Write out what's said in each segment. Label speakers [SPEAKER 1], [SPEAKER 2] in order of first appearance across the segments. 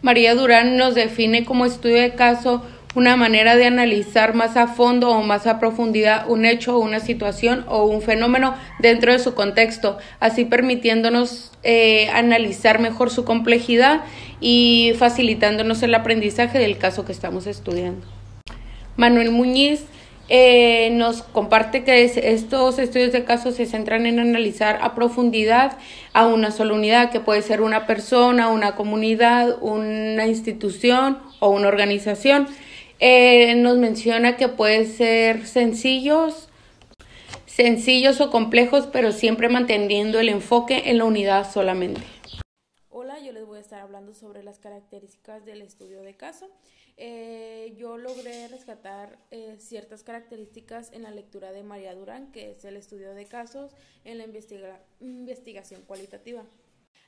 [SPEAKER 1] María Durán nos define como estudio de caso una manera de analizar más a fondo o más a profundidad un hecho o una situación o un fenómeno dentro de su contexto, así permitiéndonos analizar mejor su complejidad y facilitándonos el aprendizaje del caso que estamos estudiando. Manuel Muñiz nos comparte que estos estudios de casos se centran en analizar a profundidad a una sola unidad, que puede ser una persona, una comunidad, una institución o una organización. Nos menciona que puede ser sencillos o complejos, pero siempre manteniendo el enfoque en la unidad solamente.
[SPEAKER 2] Hola, yo les voy a estar hablando sobre las características del estudio de caso. Yo logré rescatar ciertas características en la lectura de María Durán, que es el estudio de casos en la investigación cualitativa.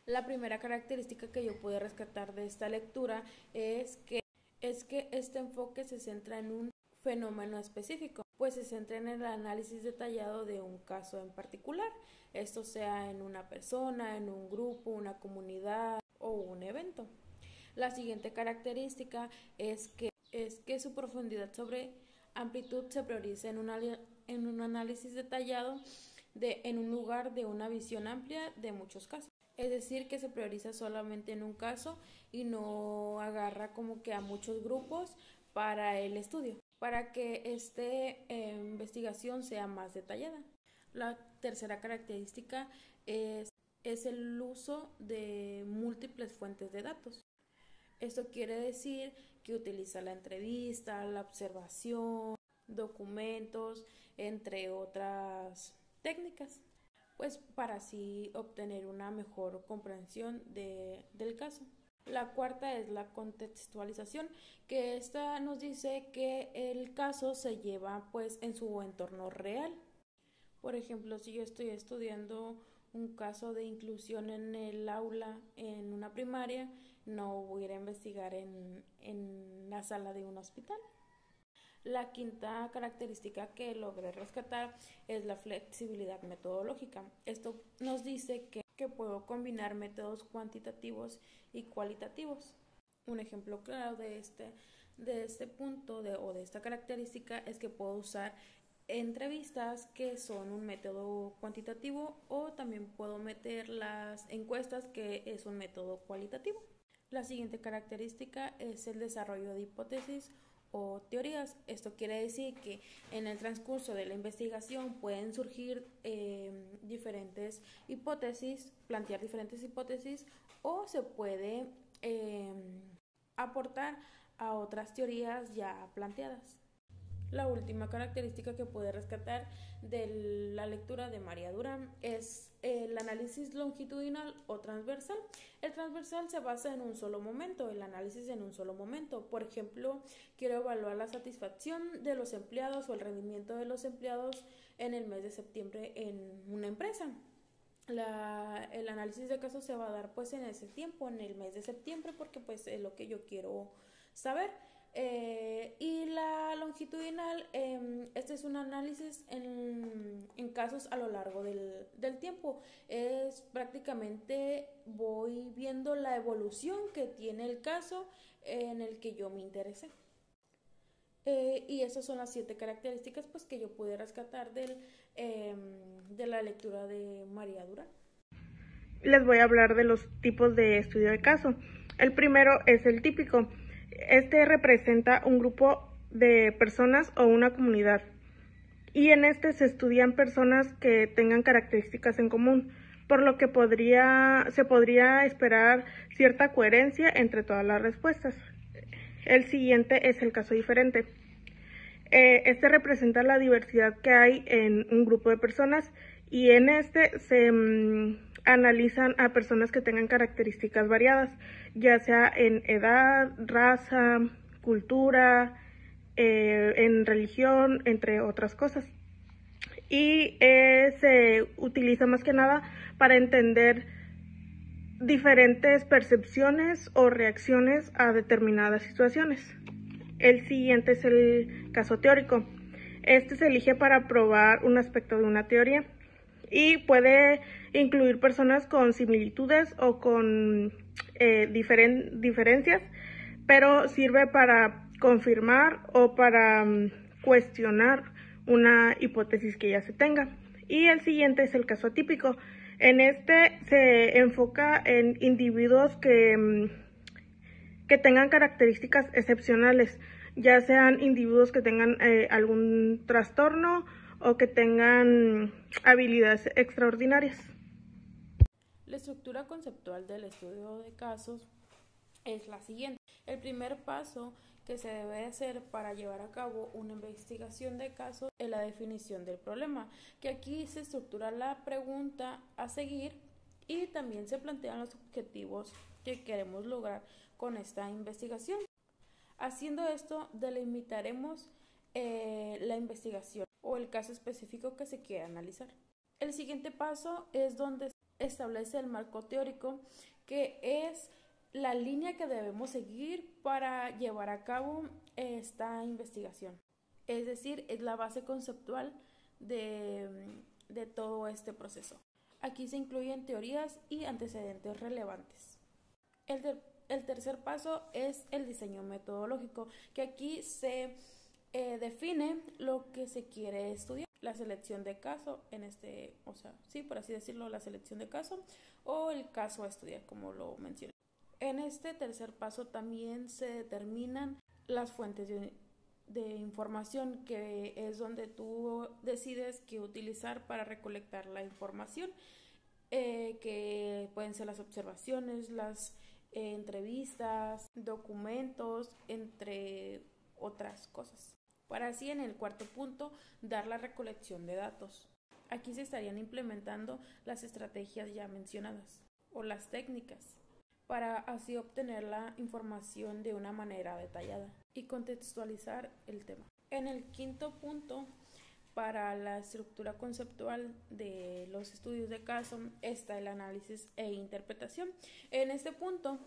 [SPEAKER 2] La primera característica que yo pude rescatar de esta lectura es que este enfoque se centra en un fenómeno específico, pues se centra en el análisis detallado de un caso en particular, esto sea en una persona, en un grupo, una comunidad o un evento. La siguiente característica es que su profundidad sobre amplitud se prioriza en un análisis detallado en un lugar de una visión amplia de muchos casos. Es decir, que se prioriza solamente en un caso y no agarra como que a muchos grupos para el estudio, para que esta investigación sea más detallada. La tercera característica es el uso de múltiples fuentes de datos. Esto quiere decir que utiliza la entrevista, la observación, documentos, entre otras técnicas, pues para así obtener una mejor comprensión del caso. La cuarta es la contextualización, que esta nos dice que el caso se lleva pues en su entorno real. Por ejemplo, si yo estoy estudiando un caso de inclusión en el aula en una primaria, no voy a ir a investigar en la sala de un hospital. La quinta característica que logré rescatar es la flexibilidad metodológica. Esto nos dice que puedo combinar métodos cuantitativos y cualitativos. Un ejemplo claro de este punto o de esta característica es que puedo usar entrevistas, que son un método cuantitativo, o también puedo meter las encuestas, que es un método cualitativo. La siguiente característica es el desarrollo de hipótesis o teorías. Esto quiere decir que en el transcurso de la investigación pueden surgir diferentes hipótesis, plantear diferentes hipótesis, o se puede aportar a otras teorías ya planteadas. La última característica que pude rescatar de la lectura de María Durán es el análisis longitudinal o transversal. El transversal se basa en un solo momento, el análisis en un solo momento. Por ejemplo, quiero evaluar la satisfacción de los empleados o el rendimiento de los empleados en el mes de septiembre en una empresa. El análisis de casos se va a dar pues en ese tiempo, en el mes de septiembre, porque pues es lo que yo quiero saber. Y la longitudinal, este es un análisis en casos a lo largo del tiempo. Es prácticamente voy viendo la evolución que tiene el caso en el que yo me interesé. Y esas son las 7 características pues, que yo pude rescatar de la lectura de María Durán.
[SPEAKER 3] Les voy a hablar de los tipos de estudio de caso. El primero es el típico. Este representa un grupo de personas o una comunidad, y en este se estudian personas que tengan características en común, por lo que se podría esperar cierta coherencia entre todas las respuestas. El siguiente es el caso diferente. Este representa la diversidad que hay en un grupo de personas, y en este se analizan a personas que tengan características variadas, ya sea en edad, raza, cultura, en religión, entre otras cosas. Y se utiliza más que nada para entender diferentes percepciones o reacciones a determinadas situaciones. El siguiente es el caso teórico. Este se elige para probar un aspecto de una teoría y puede incluir personas con similitudes o con diferencias, pero sirve para confirmar o para cuestionar una hipótesis que ya se tenga. Y el siguiente es el caso atípico. En este se enfoca en individuos que tengan características excepcionales, ya sean individuos que tengan algún trastorno o que tengan habilidades extraordinarias.
[SPEAKER 2] La estructura conceptual del estudio de casos es la siguiente. El primer paso que se debe hacer para llevar a cabo una investigación de casos es la definición del problema, que aquí se estructura la pregunta a seguir y también se plantean los objetivos que queremos lograr con esta investigación. Haciendo esto, delimitaremos la investigación o el caso específico que se quiere analizar. El siguiente paso es donde se establece el marco teórico, que es la línea que debemos seguir para llevar a cabo esta investigación. Es decir, es la base conceptual de todo este proceso. Aquí se incluyen teorías y antecedentes relevantes. El tercer paso es el diseño metodológico, que aquí se define lo que se quiere estudiar. La selección de caso, por así decirlo, la selección de caso o el caso a estudiar, como lo mencioné. En este tercer paso también se determinan las fuentes de información, que es donde tú decides qué utilizar para recolectar la información, que pueden ser las observaciones, las entrevistas, documentos, entre otras cosas. Para así, en el cuarto punto, dar la recolección de datos. Aquí se estarían implementando las estrategias ya mencionadas o las técnicas, para así obtener la información de una manera detallada y contextualizar el tema. En el quinto punto, para la estructura conceptual de los estudios de caso, está el análisis e interpretación. En este punto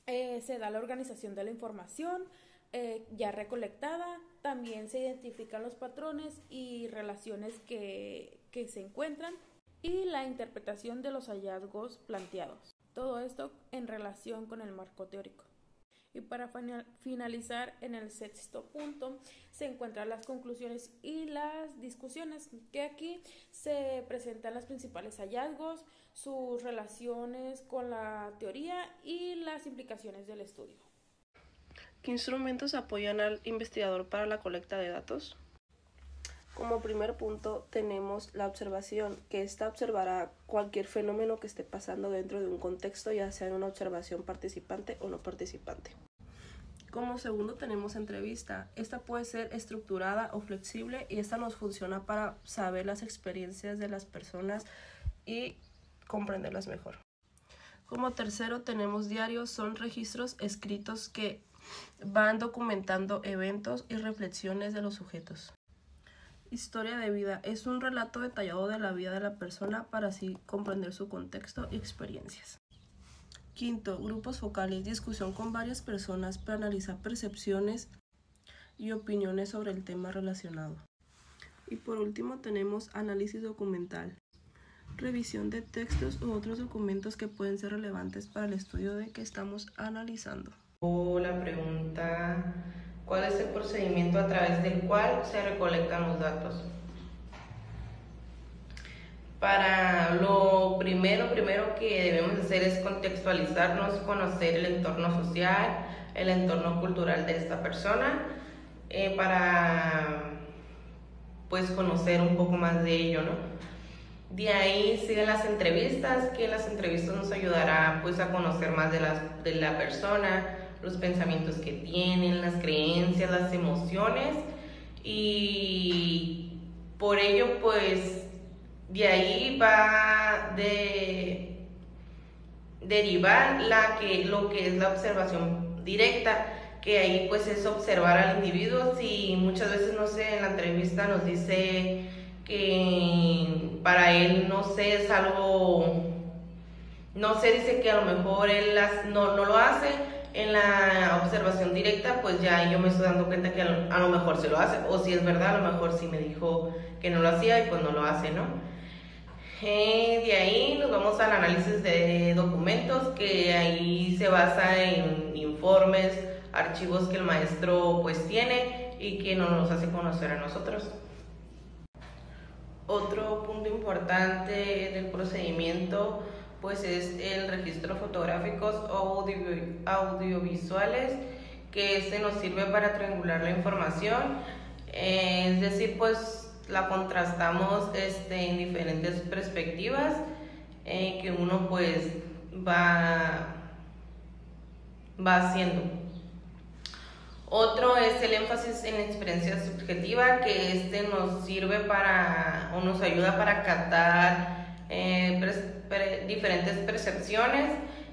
[SPEAKER 2] se da la organización de la información ya recolectada, también se identifican los patrones y relaciones que se encuentran y la interpretación de los hallazgos planteados. Todo esto en relación con el marco teórico. Y para finalizar, en el sexto punto se encuentran las conclusiones y las discusiones, que aquí se presentan los principales hallazgos, sus relaciones con la teoría y las implicaciones del estudio.
[SPEAKER 4] ¿Qué instrumentos apoyan al investigador para la colecta de datos? Como primer punto tenemos la observación, que esta observará cualquier fenómeno que esté pasando dentro de un contexto, ya sea en una observación participante o no participante. Como segundo tenemos entrevista. Esta puede ser estructurada o flexible y esta nos funciona para saber las experiencias de las personas y comprenderlas mejor. Como tercero tenemos diarios, son registros escritos que van documentando eventos y reflexiones de los sujetos. Historia de vida es un relato detallado de la vida de la persona para así comprender su contexto y experiencias. Quinto, grupos focales, discusión con varias personas para analizar percepciones y opiniones sobre el tema relacionado. Y por último tenemos análisis documental, revisión de textos u otros documentos que pueden ser relevantes para el estudio de que estamos analizando.
[SPEAKER 5] La pregunta: ¿cuál es el procedimiento a través del cual se recolectan los datos? Para lo primero que debemos hacer es contextualizarnos, conocer el entorno social, el entorno cultural de esta persona, para pues conocer un poco más de ello, ¿no? De ahí siguen las entrevistas, que en las entrevistas nos ayudará pues a conocer más de la persona, los pensamientos que tienen, las creencias, las emociones, y por ello pues de ahí va a derivar lo que es la observación directa, que ahí pues es observar al individuo. Si muchas veces, no sé, en la entrevista nos dice que para él, no sé, es algo, no sé, dice que a lo mejor él no lo hace. En la observación directa, pues ya yo me estoy dando cuenta que a lo mejor se lo hace, o si es verdad, a lo mejor sí me dijo que no lo hacía y pues no lo hace, ¿no? De ahí nos vamos al análisis de documentos, que ahí se basa en informes, archivos que el maestro pues tiene y que nos hace conocer a nosotros. Otro punto importante del procedimiento pues es el registro fotográficos o audiovisuales, que nos sirve para triangular la información, es decir, pues la contrastamos en diferentes perspectivas que uno pues va haciendo. Otro es el énfasis en la experiencia subjetiva, que nos sirve o nos ayuda para captar diferentes percepciones.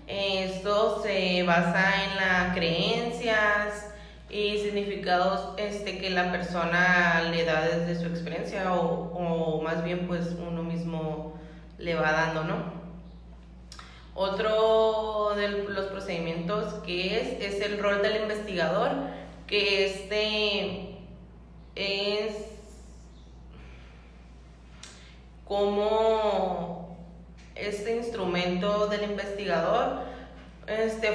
[SPEAKER 5] Esto se basa en las creencias y significados que la persona le da desde su experiencia o más bien pues uno mismo le va dando, ¿no? Otro de los procedimientos que es el rol del investigador, que es como este instrumento del investigador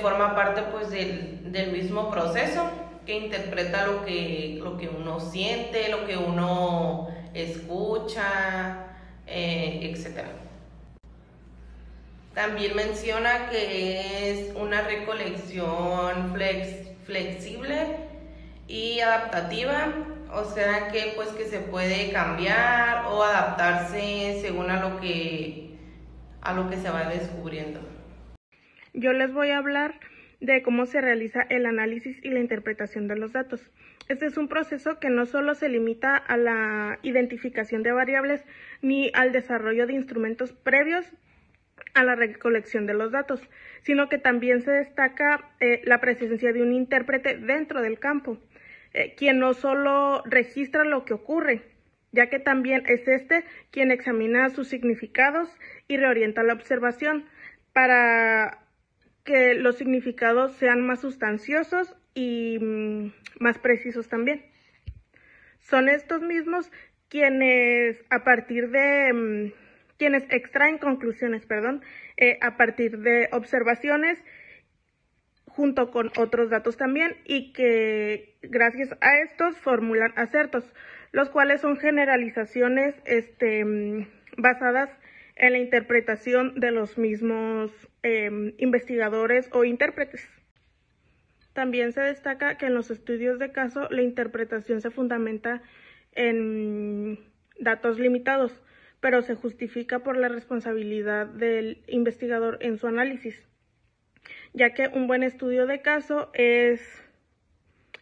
[SPEAKER 5] forma parte pues del mismo proceso, que interpreta lo que uno siente, lo que uno escucha, etc. También menciona que es una recolección flexible y adaptativa, o sea que se puede cambiar o adaptarse según a lo que se va descubriendo.
[SPEAKER 3] Yo les voy a hablar de cómo se realiza el análisis y la interpretación de los datos. Este es un proceso que no solo se limita a la identificación de variables ni al desarrollo de instrumentos previos a la recolección de los datos, sino que también se destaca la presencia de un intérprete dentro del campo, quien no solo registra lo que ocurre, ya que también es quien examina sus significados y reorienta la observación para que los significados sean más sustanciosos y más precisos también. Son estos mismos quienes quienes extraen conclusiones, a partir de observaciones junto con otros datos también, y que gracias a estos formulan acertos, los cuales son generalizaciones basadas en la interpretación de los mismos investigadores o intérpretes. También se destaca que en los estudios de caso la interpretación se fundamenta en datos limitados, pero se justifica por la responsabilidad del investigador en su análisis, ya que un buen estudio de caso es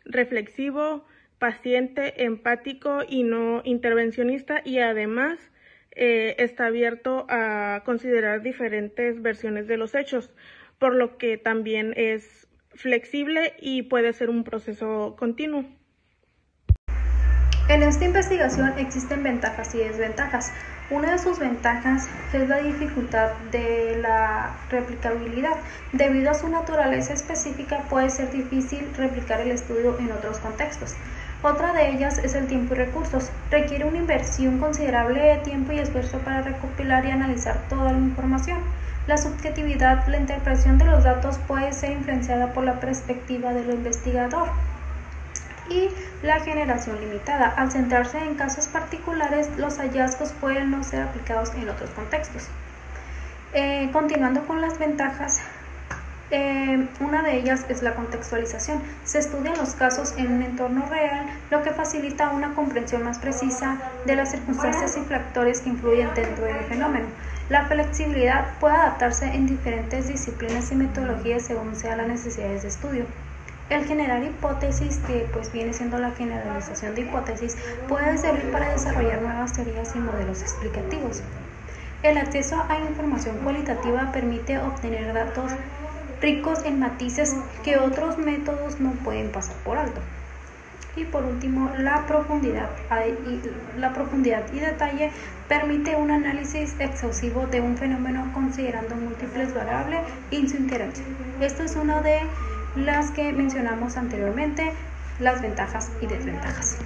[SPEAKER 3] reflexivo, paciente, empático y no intervencionista, y además está abierto a considerar diferentes versiones de los hechos, por lo que también es flexible y puede ser un proceso continuo.
[SPEAKER 6] En esta investigación existen ventajas y desventajas. Una de sus ventajas es la dificultad de la replicabilidad. Debido a su naturaleza específica, puede ser difícil replicar el estudio en otros contextos. Otra de ellas es el tiempo y recursos. Requiere una inversión considerable de tiempo y esfuerzo para recopilar y analizar toda la información. La subjetividad, la interpretación de los datos puede ser influenciada por la perspectiva del investigador. Y la generación limitada. Al centrarse en casos particulares, los hallazgos pueden no ser aplicados en otros contextos. Continuando con las ventajas, una de ellas es la contextualización. Se estudian los casos en un entorno real, lo que facilita una comprensión más precisa de las circunstancias y factores que influyen dentro del fenómeno. La flexibilidad puede adaptarse en diferentes disciplinas y metodologías según sean las necesidades de estudio. El generar hipótesis, que pues viene siendo la generalización de hipótesis, puede servir para desarrollar nuevas teorías y modelos explicativos. El acceso a información cualitativa permite obtener datos ricos en matices que otros métodos no pueden pasar por alto. Y por último, la profundidad y detalle permite un análisis exhaustivo de un fenómeno considerando múltiples variables y su interacción. Esto es una de las que mencionamos anteriormente, las ventajas y desventajas.